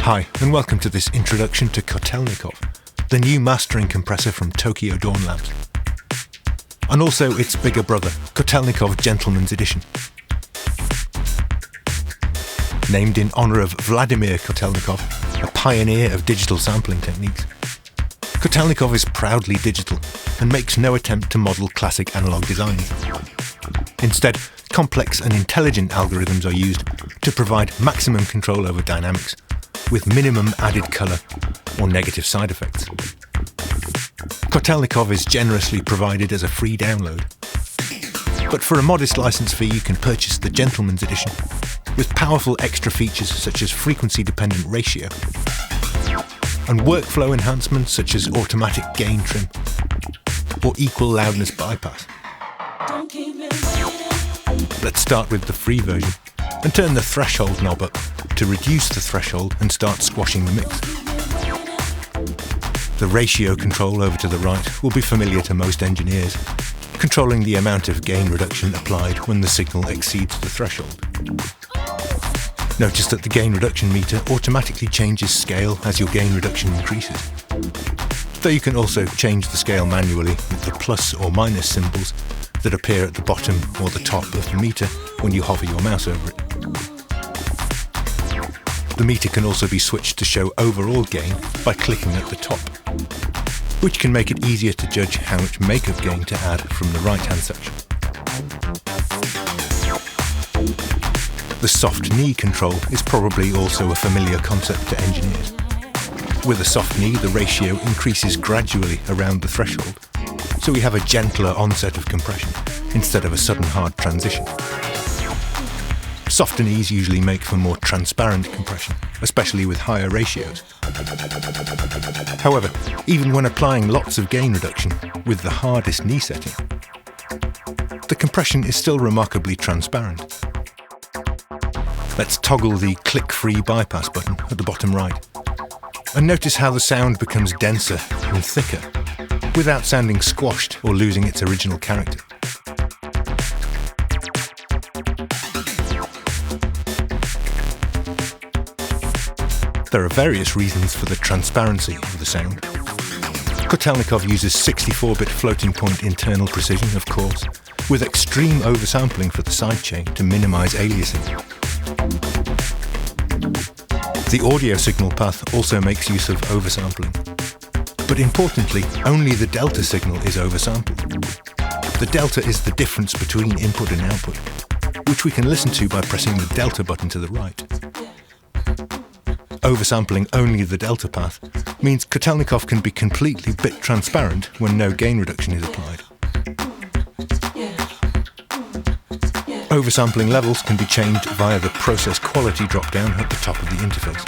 Hi, and welcome to this introduction to Kotelnikov, the new mastering compressor from Tokyo Dawn Labs. And also its bigger brother, Kotelnikov Gentleman's Edition. Named in honor of Vladimir Kotelnikov, a pioneer of digital sampling techniques. Kotelnikov is proudly digital and makes no attempt to model classic analog design. Instead, complex and intelligent algorithms are used to provide maximum control over dynamics, with minimum added colour or negative side effects. Kotelnikov is generously provided as a free download. But for a modest license fee, you can purchase the Gentleman's Edition, with powerful extra features such as frequency-dependent ratio, and workflow enhancements such as automatic gain trim, or equal loudness bypass. Let's start with the free version, and turn the threshold knob up to reduce the threshold and start squashing the mix. The ratio control over to the right will be familiar to most engineers, controlling the amount of gain reduction applied when the signal exceeds the threshold. Notice that the gain reduction meter automatically changes scale as your gain reduction increases. Though you can also change the scale manually with the plus or minus symbols that appear at the bottom or the top of the meter when you hover your mouse over it. The meter can also be switched to show overall gain by clicking at the top, which can make it easier to judge how much makeup gain to add from the right-hand section. The soft knee control is probably also a familiar concept to engineers. With a soft knee, the ratio increases gradually around the threshold, so we have a gentler onset of compression instead of a sudden hard transition. Softer knees usually make for more transparent compression, especially with higher ratios. However, even when applying lots of gain reduction with the hardest knee setting, the compression is still remarkably transparent. Let's toggle the click-free bypass button at the bottom right, and notice how the sound becomes denser and thicker, without sounding squashed or losing its original character. There are various reasons for the transparency of the sound. Kotelnikov uses 64-bit floating-point internal precision, of course, with extreme oversampling for the sidechain to minimize aliasing. The audio signal path also makes use of oversampling. But importantly, only the delta signal is oversampled. The delta is the difference between input and output, which we can listen to by pressing the delta button to the right. Oversampling only the delta path means Kotelnikov can be completely bit transparent when no gain reduction is applied. Oversampling levels can be changed via the process quality drop-down at the top of the interface.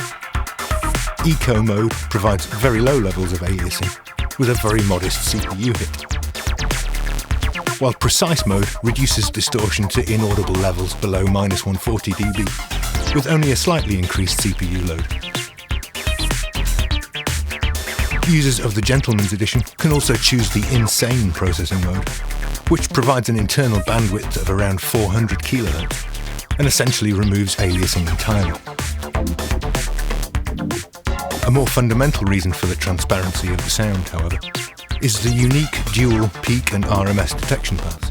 Eco mode provides very low levels of aliasing with a very modest CPU hit, while precise mode reduces distortion to inaudible levels below -140 dB, with only a slightly increased CPU load. Users of the Gentleman's Edition can also choose the insane processing mode, which provides an internal bandwidth of around 400 kHz and essentially removes aliasing entirely. A more fundamental reason for the transparency of the sound, however, is the unique dual peak and RMS detection paths.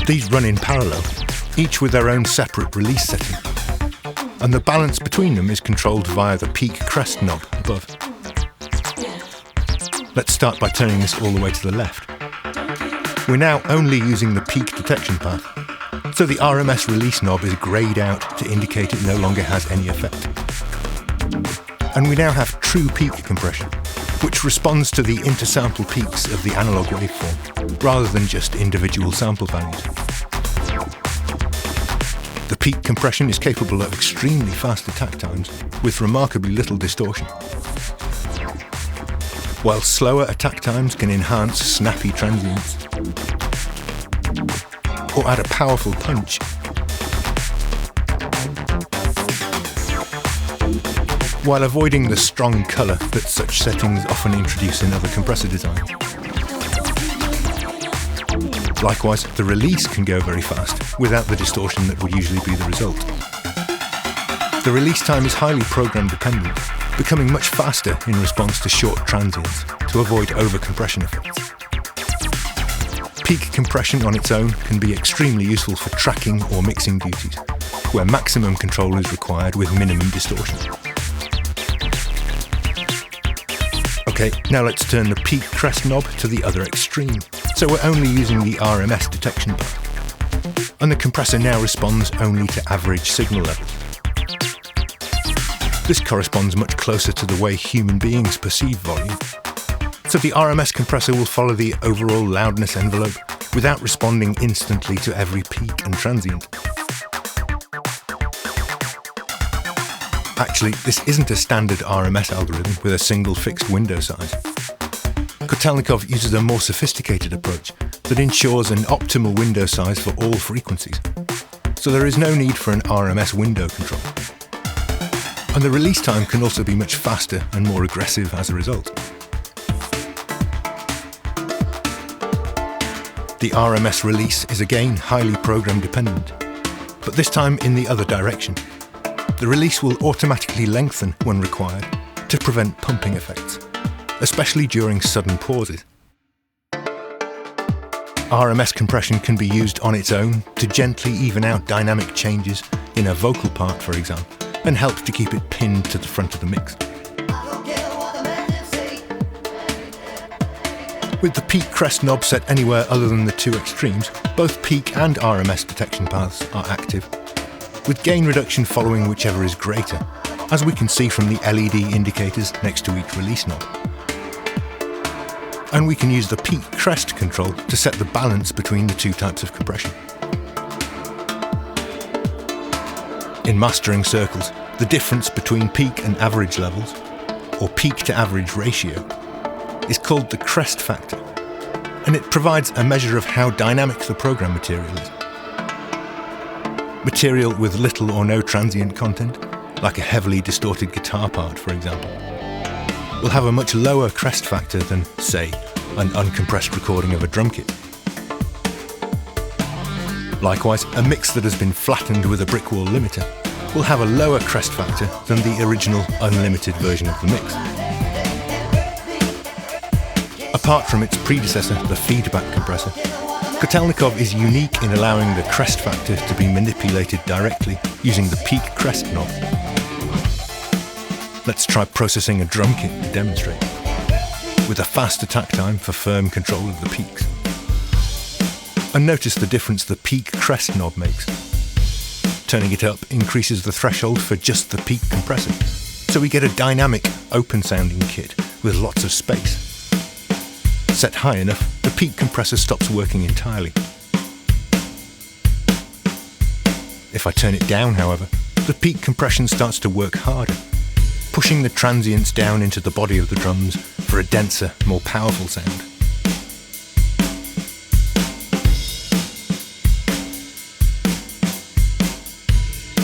These run in parallel, each with their own separate release setting, and the balance between them is controlled via the peak crest knob above. Let's start by turning this all the way to the left. We're now only using the peak detection path, so the RMS release knob is greyed out to indicate it no longer has any effect. And we now have true peak compression, which responds to the intersample peaks of the analog waveform, rather than just individual sample values. The peak compression is capable of extremely fast attack times with remarkably little distortion, while slower attack times can enhance snappy transients or add a powerful punch. While avoiding the strong colour that such settings often introduce in other compressor designs. Likewise, the release can go very fast without the distortion that would usually be the result. The release time is highly program dependent, becoming much faster in response to short transients to avoid overcompression effects. Peak compression on its own can be extremely useful for tracking or mixing duties, where maximum control is required with minimum distortion. Okay, now let's turn the peak crest knob to the other extreme, so we're only using the RMS detection path. And the compressor now responds only to average signal levels. This corresponds much closer to the way human beings perceive volume. So the RMS compressor will follow the overall loudness envelope without responding instantly to every peak and transient. Actually, this isn't a standard RMS algorithm with a single fixed window size. Kotelnikov uses a more sophisticated approach that ensures an optimal window size for all frequencies. So there is no need for an RMS window control. And the release time can also be much faster and more aggressive as a result. The RMS release is again highly program dependent, but this time in the other direction. The release will automatically lengthen when required to prevent pumping effects, especially during sudden pauses. RMS compression can be used on its own to gently even out dynamic changes in a vocal part, for example, and help to keep it pinned to the front of the mix. With the peak crest knob set anywhere other than the two extremes, both peak and RMS detection paths are active, with gain reduction following whichever is greater, as we can see from the LED indicators next to each release knob. And we can use the peak crest control to set the balance between the two types of compression. In mastering circles, the difference between peak and average levels, or peak to average ratio, is called the crest factor, and it provides a measure of how dynamic the program material is. Material with little or no transient content, like a heavily distorted guitar part, for example, will have a much lower crest factor than, say, an uncompressed recording of a drum kit. Likewise, a mix that has been flattened with a brick wall limiter will have a lower crest factor than the original unlimited version of the mix. Apart from its predecessor, the feedback compressor, Kotelnikov is unique in allowing the crest factor to be manipulated directly using the peak crest knob. Let's try processing a drum kit to demonstrate, with a fast attack time for firm control of the peaks. And notice the difference the peak crest knob makes. Turning it up increases the threshold for just the peak compressor, so we get a dynamic, open-sounding kit with lots of space. Set high enough, the peak compressor stops working entirely. If I turn it down, however, the peak compression starts to work harder, pushing the transients down into the body of the drums for a denser, more powerful sound.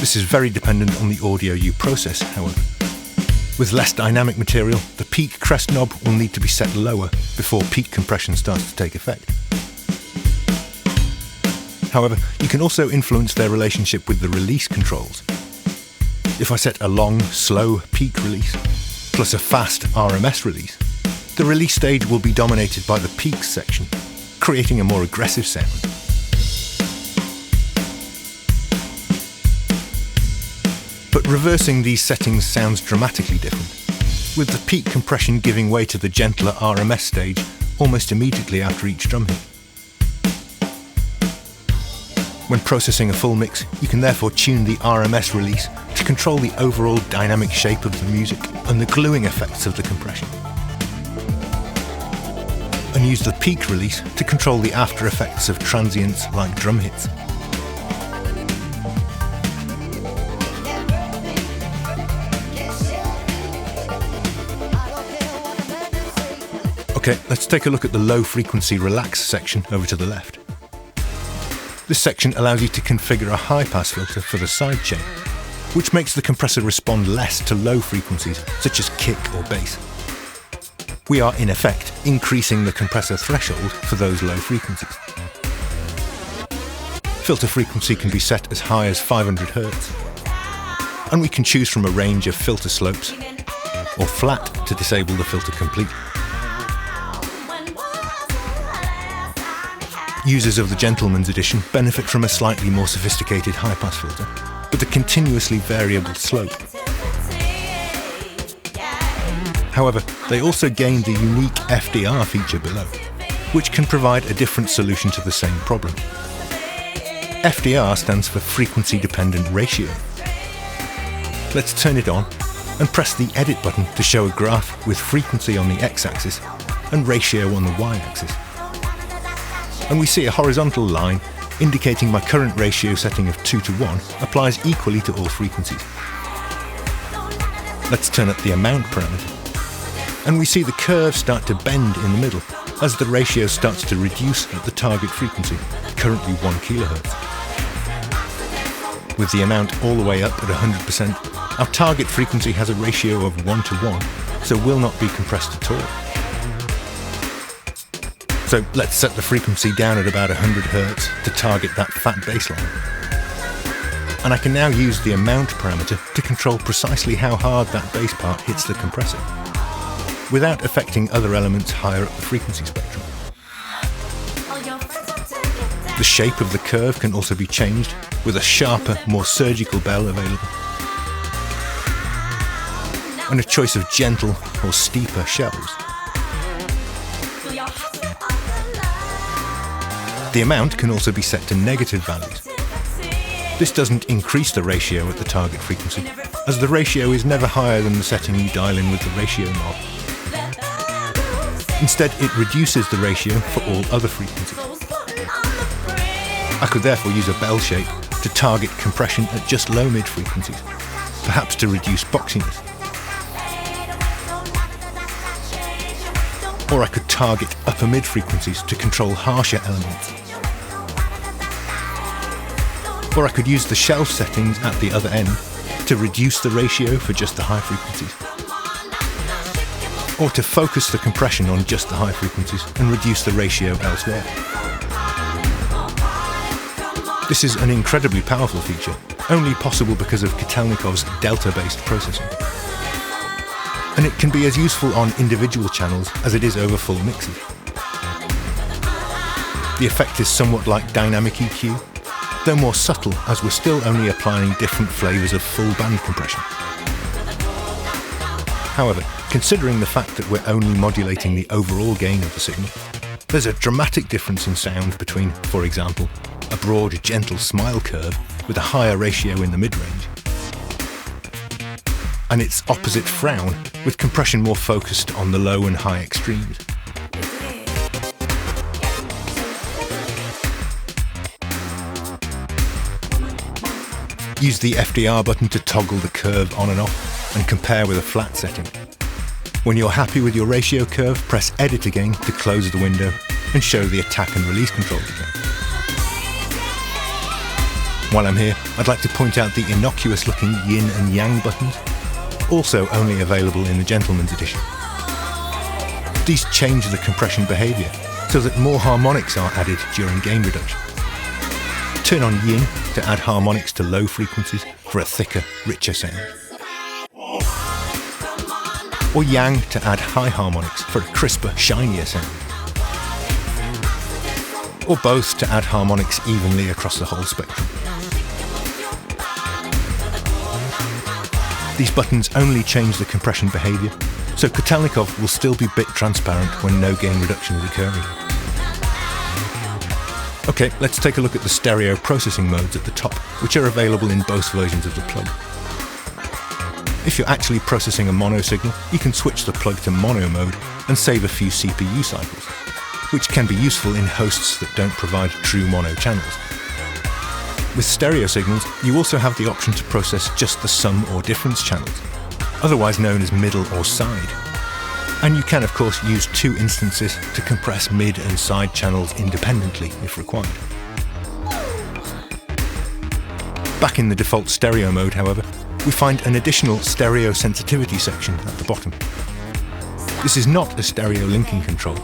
This is very dependent on the audio you process, however. With less dynamic material, the peak crest knob will need to be set lower before peak compression starts to take effect. However, you can also influence their relationship with the release controls. If I set a long, slow peak release, plus a fast RMS release, the release stage will be dominated by the peaks section, creating a more aggressive sound. But reversing these settings sounds dramatically different, with the peak compression giving way to the gentler RMS stage almost immediately after each drum hit. When processing a full mix, you can therefore tune the RMS release to control the overall dynamic shape of the music and the gluing effects of the compression. And use the peak release to control the after effects of transients like drum hits. Okay, let's take a look at the low frequency relax section over to the left. This section allows you to configure a high pass filter for the sidechain, which makes the compressor respond less to low frequencies such as kick or bass. We are in effect increasing the compressor threshold for those low frequencies. Filter frequency can be set as high as 500 Hz. and we can choose from a range of filter slopes, or flat to disable the filter completely. Users of the Gentleman's Edition benefit from a slightly more sophisticated high-pass filter, with a continuously variable slope. However, they also gain the unique FDR feature below, which can provide a different solution to the same problem. FDR stands for frequency-dependent ratio. Let's turn it on and press the Edit button to show a graph with frequency on the x-axis and ratio on the y-axis. And we see a horizontal line indicating my current ratio setting of 2:1 applies equally to all frequencies. Let's turn up the amount parameter, and we see the curve start to bend in the middle as the ratio starts to reduce at the target frequency, currently 1 kHz. With the amount all the way up at 100%, our target frequency has a ratio of 1:1, so will not be compressed at all. So let's set the frequency down at about 100 Hz to target that fat baseline. And I can now use the amount parameter to control precisely how hard that bass part hits the compressor, without affecting other elements higher up the frequency spectrum. The shape of the curve can also be changed, with a sharper, more surgical bell available, and a choice of gentle or steeper shells. The amount can also be set to negative values. This doesn't increase the ratio at the target frequency, as the ratio is never higher than the setting you dial in with the ratio knob. Instead, it reduces the ratio for all other frequencies. I could therefore use a bell shape to target compression at just low-mid frequencies, perhaps to reduce boxiness. Or I could target upper-mid frequencies to control harsher elements. Or I could use the shelf settings at the other end to reduce the ratio for just the high frequencies. Or to focus the compression on just the high frequencies and reduce the ratio elsewhere. This is an incredibly powerful feature, only possible because of Kotelnikov's delta-based processing. And it can be as useful on individual channels as it is over full mixes. The effect is somewhat like dynamic EQ, though more subtle as we're still only applying different flavours of full band compression. However, considering the fact that we're only modulating the overall gain of the signal, there's a dramatic difference in sound between, for example, a broad, gentle smile curve with a higher ratio in the mid-range, and its opposite frown with compression more focused on the low and high extremes. Use the FDR button to toggle the curve on and off and compare with a flat setting. When you're happy with your ratio curve, press Edit again to close the window and show the attack and release controls again. While I'm here, I'd like to point out the innocuous-looking yin and yang buttons, also only available in the Gentleman's Edition. These change the compression behaviour so that more harmonics are added during gain reduction. Turn on yin to add harmonics to low frequencies for a thicker, richer sound. Or yang to add high harmonics for a crisper, shinier sound. Or both to add harmonics evenly across the whole spectrum. These buttons only change the compression behaviour, so Kotelnikov will still be bit transparent when no gain reduction is occurring. Okay, let's take a look at the stereo processing modes at the top, which are available in both versions of the plug. If you're actually processing a mono signal, you can switch the plug to mono mode and save a few CPU cycles, which can be useful in hosts that don't provide true mono channels. With stereo signals, you also have the option to process just the sum or difference channels, otherwise known as middle or side. And you can of course use two instances to compress mid and side channels independently if required. Back in the default stereo mode, however, we find an additional stereo sensitivity section at the bottom. This is not a stereo linking control,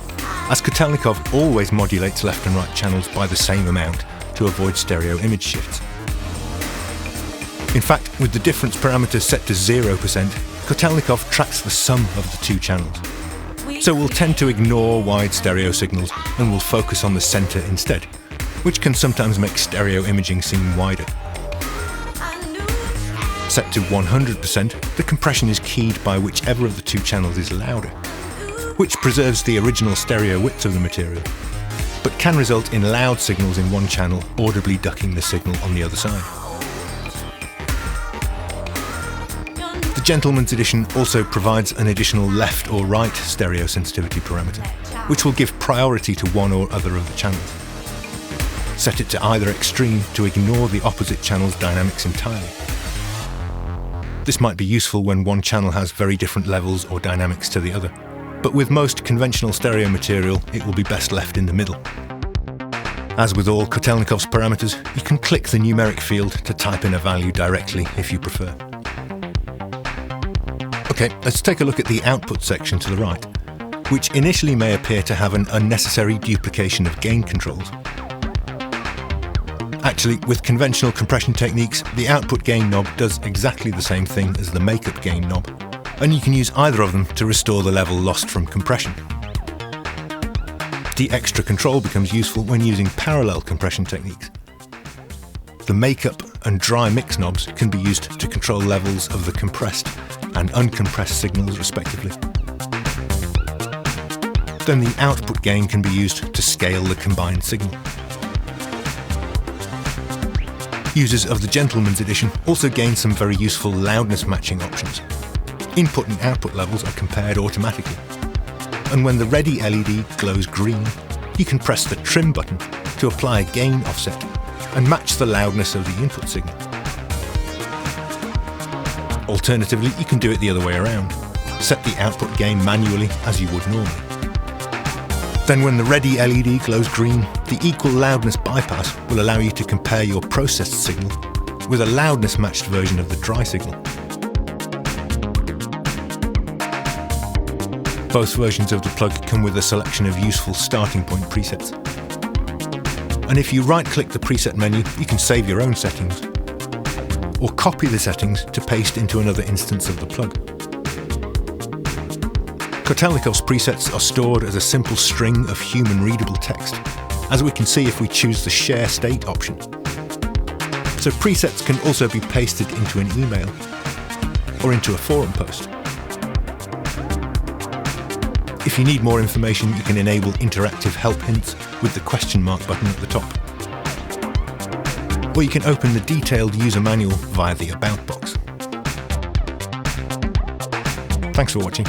as Kotelnikov always modulates left and right channels by the same amount to avoid stereo image shifts. In fact, with the difference parameters set to 0%, Kotelnikov tracks the sum of the two channels. So we'll tend to ignore wide stereo signals and we'll focus on the centre instead, which can sometimes make stereo imaging seem wider. Set to 100%, the compression is keyed by whichever of the two channels is louder, which preserves the original stereo width of the material, but can result in loud signals in one channel audibly ducking the signal on the other side. The Gentleman's Edition also provides an additional left or right stereo sensitivity parameter, which will give priority to one or other of the channels. Set it to either extreme to ignore the opposite channel's dynamics entirely. This might be useful when one channel has very different levels or dynamics to the other, but with most conventional stereo material, it will be best left in the middle. As with all Kotelnikov's parameters, you can click the numeric field to type in a value directly if you prefer. Okay, let's take a look at the output section to the right, which initially may appear to have an unnecessary duplication of gain controls. Actually, with conventional compression techniques, the output gain knob does exactly the same thing as the makeup gain knob, and you can use either of them to restore the level lost from compression. The extra control becomes useful when using parallel compression techniques. The makeup and dry mix knobs can be used to control levels of the compressed and uncompressed signals respectively. Then the output gain can be used to scale the combined signal. Users of the Gentleman's Edition also gain some very useful loudness matching options. Input and output levels are compared automatically, and when the ready LED glows green, you can press the trim button to apply a gain offset and match the loudness of the input signal. Alternatively, you can do it the other way around. Set the output gain manually as you would normally. Then when the ready LED glows green, the equal loudness bypass will allow you to compare your processed signal with a loudness matched version of the dry signal. Both versions of the plug come with a selection of useful starting point presets. And if you right-click the preset menu, you can save your own settings, or copy the settings to paste into another instance of the plug. Kotelnikov's presets are stored as a simple string of human-readable text, as we can see if we choose the Share State option. So presets can also be pasted into an email or into a forum post. If you need more information, you can enable interactive help hints with the question mark button at the top. Or you can open the detailed user manual via the About box. Thanks for watching.